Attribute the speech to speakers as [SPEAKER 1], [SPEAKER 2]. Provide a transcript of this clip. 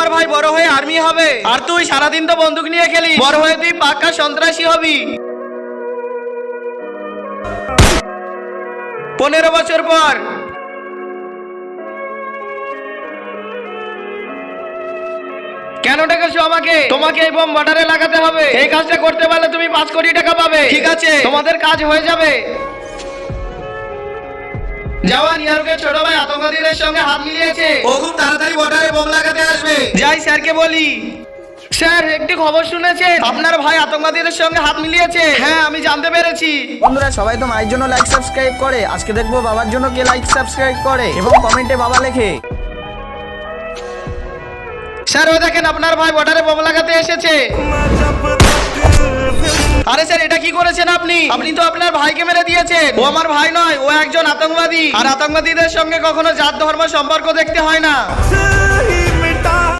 [SPEAKER 1] আমার ভাই বড় হয়ে আর্মি হবে, আর তুই সারাদিন তো বন্দুক নিয়ে খেলিস। বড় হয়ে তুই পাক্কা সন্ত্রাসী হবি। 15 বছর পর। কেন ডেকেছো আমাকে? তোমাকে এই বোম বর্ডারে লাগাতে হবে। এই কাজটা করতে পারলে তুমি 5 কোটি টাকা পাবে। ঠিক আছে, তোমাদের কাজ হয়ে যাবে। জওয়ান ইয়ারুকের ছোট ভাই আতঙ্কবাদীদের সঙ্গে হাত মিলিয়েছে। ও খুব তাড়াতাড়ি বর্ডারে বোম লাগাতে আসবে। যাই স্যারকে বলি। স্যার, একটি খবর শুনেছেন? আপনার ভাই আতঙ্কবাদীদের সঙ্গে হাত মিলিয়েছে। হ্যাঁ, আমি জানতে পেরেছি।
[SPEAKER 2] বন্ধুরা, সবাই তো মায়ের জন্য লাইক সাবস্ক্রাইব করে। আজকে দেখবো বাবার জন্য কে লাইক সাবস্ক্রাইব করে এবং কমেন্টে বাবা লেখে।
[SPEAKER 1] স্যার, ওই দেখেন আপনার ভাই বর্ডারে বোম লাগাতে এসেছে। আরে স্যার, এটা কি করেছেন আপনি? আপনি তো আপনার ভাইকে মেরে দিয়েছেন। ও আমার ভাই নয়, ও একজন আতঙ্কবাদী। আর আতঙ্কবাদীদের সঙ্গে কখনো জাত ধর্ম সম্পর্ক দেখতে হয় না।